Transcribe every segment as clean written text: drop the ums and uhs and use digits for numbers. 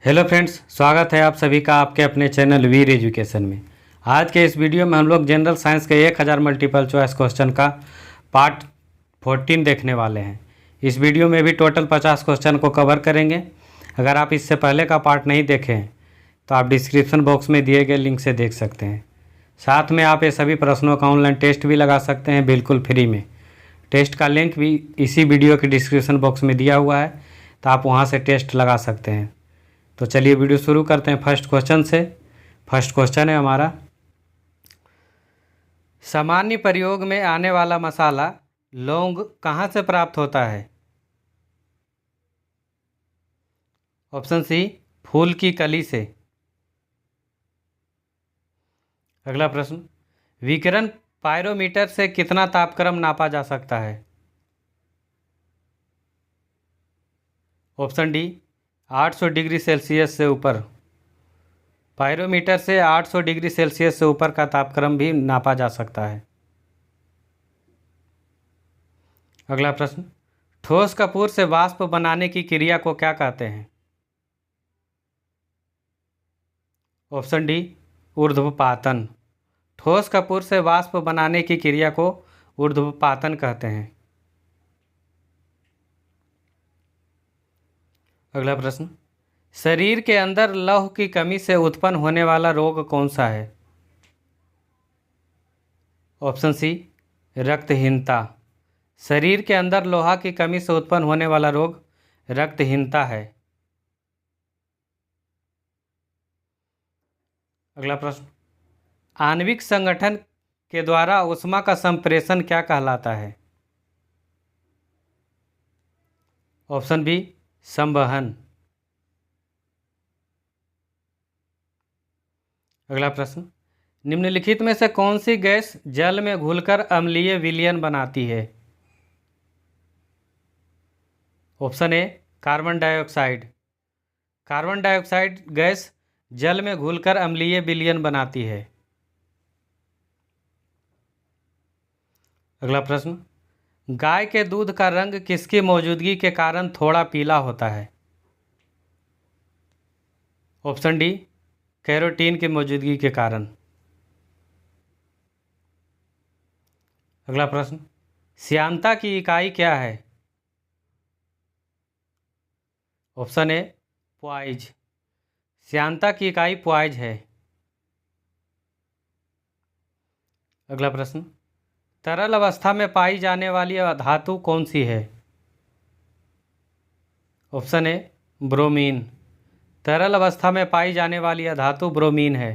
Hello friends, स्वागत है आप सभी का आपके अपने चैनल वीर एजुकेशन में। आज के इस वीडियो में हम लोग जनरल साइंस के 1000 मल्टीपल चॉइस क्वेश्चन का पार्ट 14 देखने वाले हैं। इस वीडियो में भी टोटल 50 क्वेश्चन को कवर करेंगे। अगर आप इससे पहले का पार्ट नहीं देखे हैं तो आप डिस्क्रिप्शन बॉक्स में दिए गए लिंक से देख सकते हैं। साथ में आप ये सभी प्रश्नों का ऑनलाइन टेस्ट भी लगा सकते हैं बिल्कुल फ्री में। टेस्ट का लिंक भी इसी वीडियो के डिस्क्रिप्शन बॉक्स में दिया हुआ है, तो आप वहाँ से टेस्ट लगा सकते हैं। तो चलिए वीडियो शुरू करते हैं फर्स्ट क्वेश्चन से। फर्स्ट क्वेश्चन है हमारा, सामान्य प्रयोग में आने वाला मसाला लौंग कहाँ से प्राप्त होता है? ऑप्शन सी, फूल की कली से। अगला प्रश्न, विकिरण पायरोमीटर से कितना तापक्रम नापा जा सकता है? ऑप्शन डी, 800 डिग्री सेल्सियस से ऊपर। पायरोमीटर से 800 डिग्री सेल्सियस से ऊपर का तापक्रम भी नापा जा सकता है। अगला प्रश्न, ठोस कपूर से वाष्प बनाने की क्रिया को क्या कहते हैं? ऑप्शन डी, ऊर्ध्वपातन। ठोस कपूर से वाष्प बनाने की क्रिया को ऊर्ध्वपातन कहते हैं। अगला प्रश्न, शरीर के अंदर लौह की कमी से उत्पन्न होने वाला रोग कौन सा है? ऑप्शन सी, रक्तहीनता। शरीर के अंदर लोहा की कमी से उत्पन्न होने वाला रोग रक्तहीनता है। अगला प्रश्न, आणविक संगठन के द्वारा ऊष्मा का संप्रेषण क्या कहलाता है? ऑप्शन बी, संवहन। अगला प्रश्न, निम्नलिखित में से कौन सी गैस जल में घुलकर अम्लीय विलयन बनाती है? ऑप्शन ए, carbon dioxide. Carbon dioxide gas जल में घुलकर अम्लीय विलयन बनाती है। अगला प्रश्न, गाय के दूध का रंग किसकी मौजूदगी के कारण थोड़ा पीला होता है? ऑप्शन डी, कैरोटीन की मौजूदगी के कारण। अगला प्रश्न, श्यानता की इकाई क्या है? Option A, poise. श्यानता की इकाई प्वाइज है। अगला प्रश्न, तरल अवस्था में पाई जाने वाली धातु कौन सी है? ऑप्शन ए, ब्रोमीन। तरल अवस्था में पाई जाने वाली धातु ब्रोमीन है।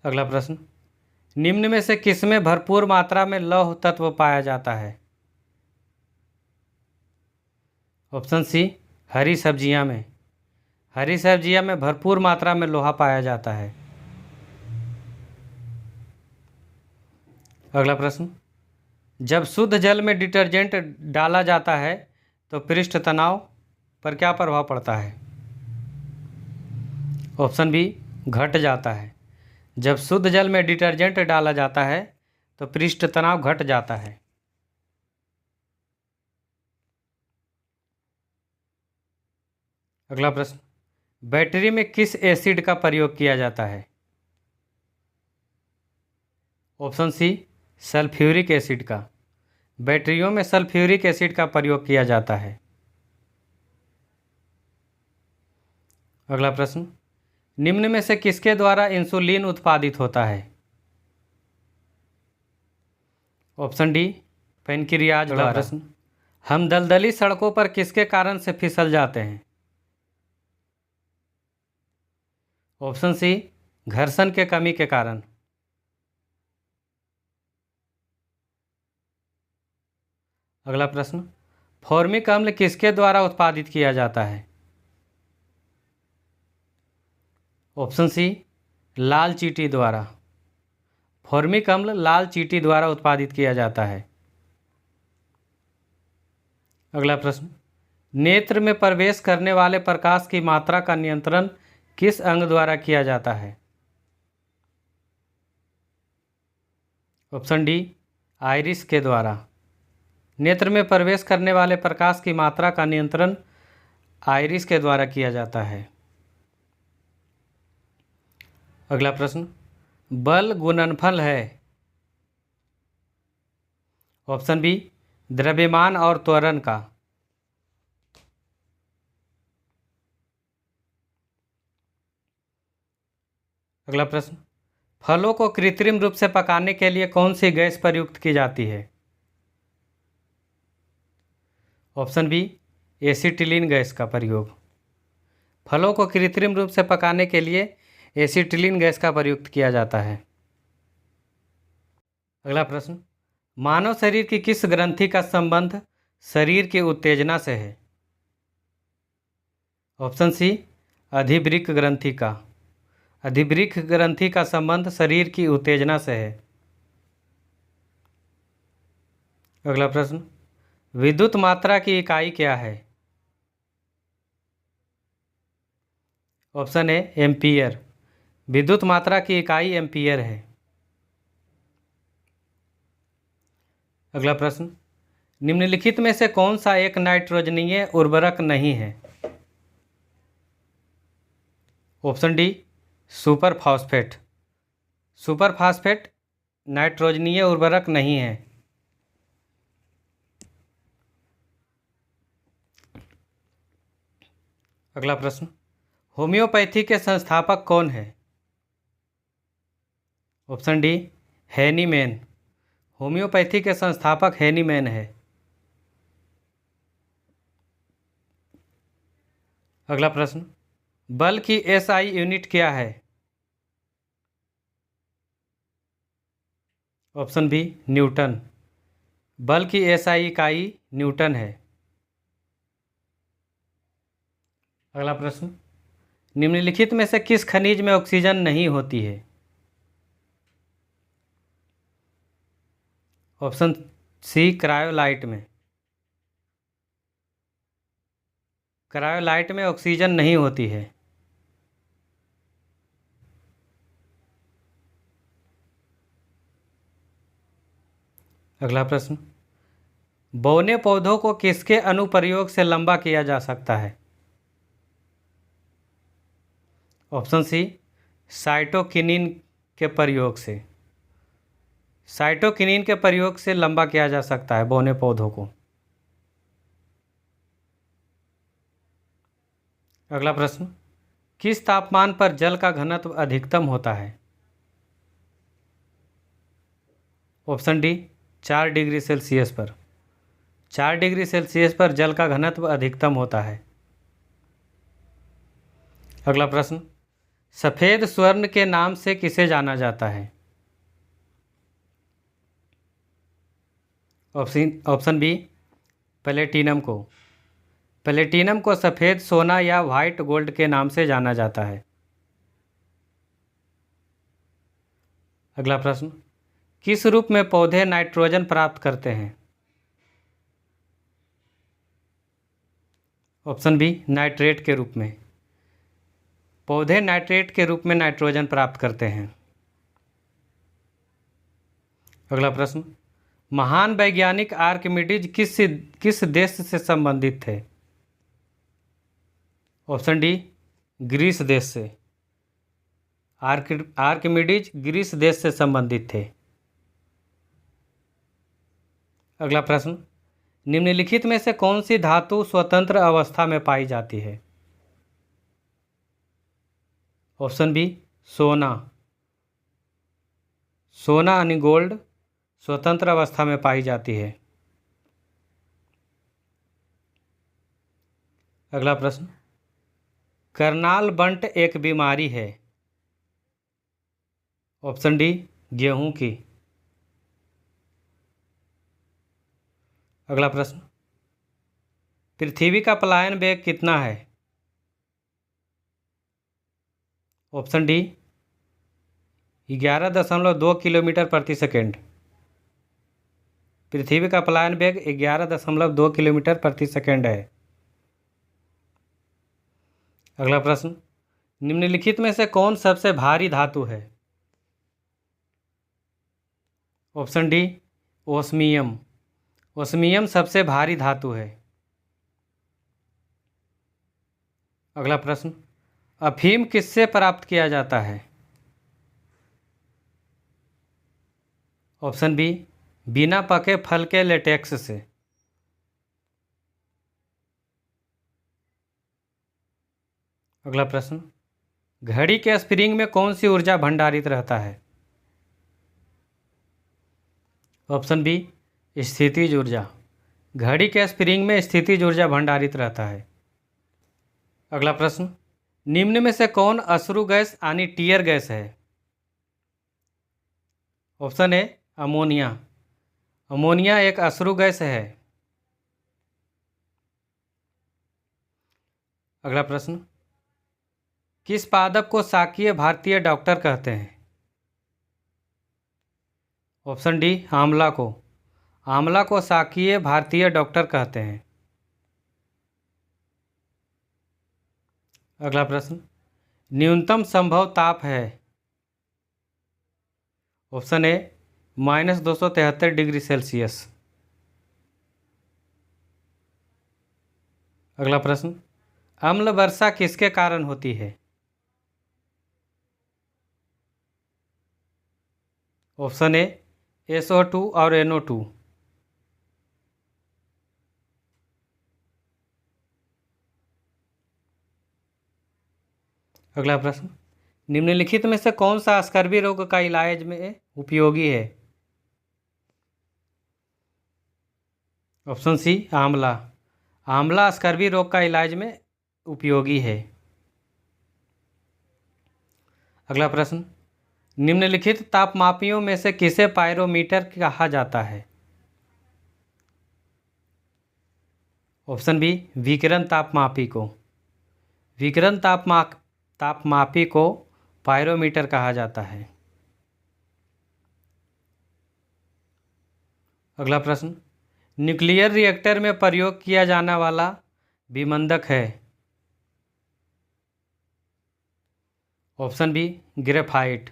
अगला प्रश्न, निम्न में से किसमें भरपूर मात्रा में लौह तत्व पाया जाता है? ऑप्शन सी, हरी सब्जियां में। हरी सब्जियां में भरपूर मात्रा में लोहा पाया जाता है। अगला प्रश्न, जब शुद्ध जल में डिटर्जेंट डाला जाता है तो पृष्ठ तनाव पर क्या प्रभाव पड़ता है? ऑप्शन बी, घट जाता है। जब शुद्ध जल में डिटर्जेंट डाला जाता है तो पृष्ठ तनाव घट जाता है। अगला प्रश्न, बैटरी में किस एसिड का प्रयोग किया जाता है? ऑप्शन सी, सल्फ्यूरिक एसिड का। बैटरियों में सल्फ्यूरिक एसिड का प्रयोग किया जाता है। अगला प्रश्न, निम्न में से किसके द्वारा इंसुलिन उत्पादित होता है? ऑप्शन डी, पैनक्रियाज द्वारा। प्रश्न, हम दलदली सड़कों पर किसके कारण से फिसल जाते हैं? ऑप्शन सी, घर्षण के कमी के कारण। अगला प्रश्न, फॉर्मिक अम्ल किसके द्वारा उत्पादित किया जाता है? ऑप्शन सी, लाल चींटी द्वारा। फॉर्मिक अम्ल लाल चींटी द्वारा उत्पादित किया जाता है। अगला प्रश्न, नेत्र में प्रवेश करने वाले प्रकाश की मात्रा का नियंत्रण किस अंग द्वारा किया जाता है? ऑप्शन डी, आइरिस के द्वारा। नेत्र में प्रवेश करने वाले प्रकाश की मात्रा का नियंत्रण आयरिस के द्वारा किया जाता है। अगला प्रश्न, बल गुणनफल है। ऑप्शन बी, द्रव्यमान और त्वरण का। अगला प्रश्न, फलों को कृत्रिम रूप से पकाने के लिए कौन सी गैस प्रयुक्त की जाती है। ऑप्शन बी, एसिटिलीन गैस का प्रयोग। फलों को कृत्रिम रूप से पकाने के लिए एसिटिलीन गैस का प्रयुक्त किया जाता है। अगला प्रश्न, मानव शरीर की किस ग्रंथि का संबंध शरीर की उत्तेजना से है। ऑप्शन सी, अधिवृक्क ग्रंथि का। अधिवृक्क ग्रंथि का संबंध शरीर की उत्तेजना से है। अगला प्रश्न, विद्युत मात्रा की इकाई क्या है। ऑप्शन ए, एम्पीयर। विद्युत मात्रा की इकाई एम्पीयर है। अगला प्रश्न, निम्नलिखित में से कौन सा एक नाइट्रोजनीय उर्वरक नहीं है। Option D, superphosphate. Superphosphate नाइट्रोजनीय उर्वरक नहीं है। अगला प्रश्न, होम्योपैथी के संस्थापक कौन है। Option D, Hahnemann. होम्योपैथी के संस्थापक हैनीमैन है। अगला प्रश्न, बल की एसआई यूनिट क्या है। Option B, newton. बल की एसआई इकाई न्यूटन है। अगला प्रश्न, निम्नलिखित में से किस खनिज में ऑक्सीजन नहीं होती है। ऑप्शन सी, क्रायोलाइट में। क्रायोलाइट में ऑक्सीजन नहीं होती है। अगला प्रश्न, बौने पौधों को किसके अनुप्रयोग से लंबा किया जा सकता है। ऑप्शन सी, साइटोकिनिन के प्रयोग से। साइटोकिनिन के प्रयोग से लंबा किया जा सकता है बौने पौधों को। अगला प्रश्न, किस तापमान पर जल का घनत्व अधिकतम होता है। ऑप्शन डी, 4 डिग्री सेल्सियस पर। 4 डिग्री सेल्सियस पर जल का घनत्व अधिकतम होता है। अगला प्रश्न, सफ़ेद स्वर्ण के नाम से किसे जाना जाता है। ऑप्शन बी, प्लेटिनम को। प्लेटिनम को सफ़ेद सोना या वाइट गोल्ड के नाम से जाना जाता है। अगला प्रश्न, किस रूप में पौधे नाइट्रोजन प्राप्त करते हैं। ऑप्शन बी, नाइट्रेट के रूप में। पौधे नाइट्रेट के रूप में नाइट्रोजन प्राप्त करते हैं। अगला प्रश्न, महान वैज्ञानिक आर्किमिडीज किस देश से संबंधित थे। ऑप्शन डी, ग्रीस देश से। आर्किमिडीज ग्रीस देश से संबंधित थे। अगला प्रश्न, निम्नलिखित में से कौन सी धातु स्वतंत्र अवस्था में पाई जाती है। ऑप्शन बी, सोना। सोना यानी गोल्ड स्वतंत्र अवस्था में पाई जाती है। अगला प्रश्न, कर्नाल बंट एक बीमारी है। ऑप्शन डी, गेहूं की। अगला प्रश्न, पृथ्वी का पलायन वेग कितना है। ऑप्शन डी, 11.2 किलोमीटर प्रति सेकेंड। पृथ्वी का पलायन वेग 11.2 किलोमीटर प्रति सेकेंड है। अगला प्रश्न, निम्नलिखित में से कौन सबसे भारी धातु है। Option D, osmium. ओस्मियम सबसे भारी धातु है। अगला प्रश्न, अफीम किससे प्राप्त किया जाता है? ऑप्शन बी, बिना पके फल के लेटेक्स से। अगला प्रश्न, घड़ी के स्प्रिंग में कौन सी ऊर्जा भंडारित रहता है? ऑप्शन बी, स्थितिज ऊर्जा। घड़ी के स्प्रिंग में स्थितिज ऊर्जा भंडारित रहता है। अगला प्रश्न, निम्न में से कौन अश्रु गैस यानी टीयर गैस है? ऑप्शन ए, अमोनिया। अमोनिया एक अश्रु गैस है। अगला प्रश्न, किस पादप को शाकीय भारतीय डॉक्टर कहते हैं? ऑप्शन डी, आंवला को। आंवला को शाकीय भारतीय डॉक्टर कहते हैं। अगला प्रश्न, न्यूनतम संभव ताप है? ऑप्शन ए, -273 डिग्री सेल्सियस। अगला प्रश्न, अम्ल वर्षा किसके कारण होती है? ऑप्शन ए, SO2 और NO2। अगला प्रश्न, निम्नलिखित में से कौन सा स्कर्वी रोग का इलाज में उपयोगी है? ऑप्शन सी, आंवला। आंवला स्कर्वी रोग का इलाज में उपयोगी है। अगला प्रश्न, निम्नलिखित तापमापियों में से किसे पायरोमीटर कहा जाता है? ऑप्शन बी, विकिरण तापमापी को। विकिरण तापमापी को पायरोमीटर कहा जाता है। अगला प्रश्न, न्यूक्लियर रिएक्टर में प्रयोग किया जाने वाला विमंदक है? Option B, graphite.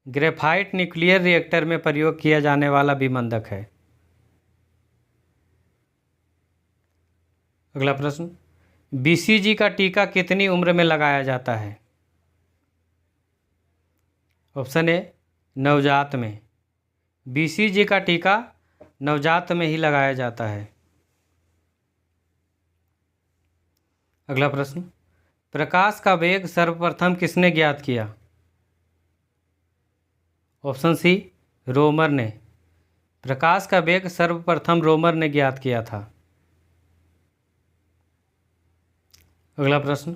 Graphite nuclear reactor में प्रयोग किया जाने वाला विमंदक है। अगला प्रश्न, BCG का टीका कितनी उम्र में लगाया जाता है? ऑप्शन ए, नवजात में। BCG का टीका नवजात में ही लगाया जाता है। अगला प्रश्न, प्रकाश का वेग सर्वप्रथम किसने ज्ञात किया? ऑप्शन सी, रोमर ने। प्रकाश का वेग सर्वप्रथम रोमर ने ज्ञात किया था। अगला प्रश्न,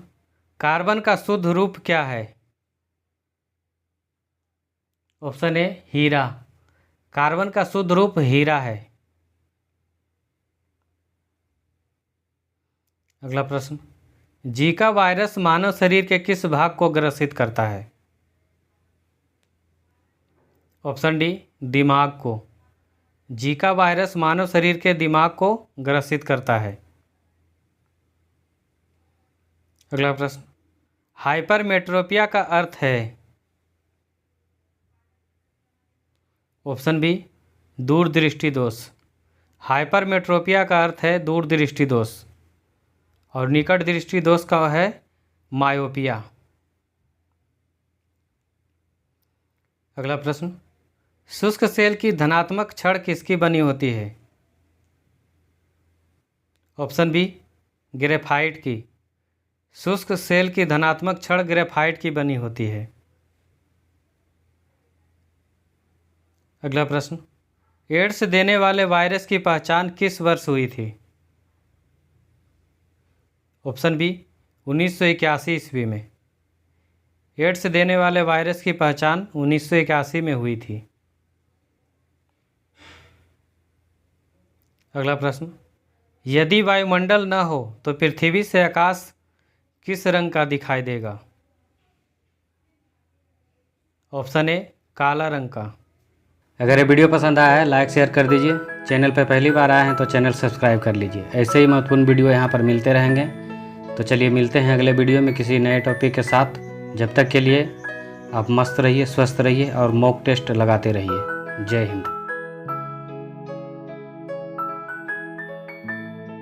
कार्बन का शुद्ध रूप क्या है? ऑप्शन ए, हीरा। कार्बन का शुद्ध रूप हीरा है। अगला प्रश्न, जीका वायरस मानव शरीर के किस भाग को ग्रसित करता है? ऑप्शन डी, दिमाग को। जीका वायरस मानव शरीर के दिमाग को ग्रसित करता है। अगला प्रश्न, हाइपरमेट्रोपिया का अर्थ है? ऑप्शन बी, दूरदृष्टि दोष। हाइपरमेट्रोपिया का अर्थ है दूरदृष्टि दोष और निकट दृष्टि दोष का है मायोपिया। अगला प्रश्न, शुष्क सेल की धनात्मक छड़ किसकी बनी होती है? ऑप्शन बी, ग्रेफाइट की। शुष्क सेल की धनात्मक छड़ ग्रेफाइट की बनी होती है। अगला प्रश्न, एड्स देने वाले वायरस की पहचान किस वर्ष हुई थी? ऑप्शन बी, 1981 ईस्वी में। एड्स देने वाले वायरस की पहचान 1981 में हुई थी। अगला प्रश्न, यदि वायुमंडल न हो तो पृथ्वी से आकाश किस रंग का दिखाई देगा? ऑप्शन ए, काला रंग का। अगर ये वीडियो पसंद आया है लाइक शेयर कर दीजिए। चैनल पर पहली बार आए हैं तो चैनल सब्सक्राइब कर लीजिए। ऐसे ही महत्वपूर्ण वीडियो यहाँ पर मिलते रहेंगे। तो चलिए मिलते हैं अगले वीडियो में किसी नए टॉपिक के साथ। जब तक के लिए आप मस्त रहिए, स्वस्थ रहिए और मॉक टेस्ट लगाते रहिए। जय हिंद।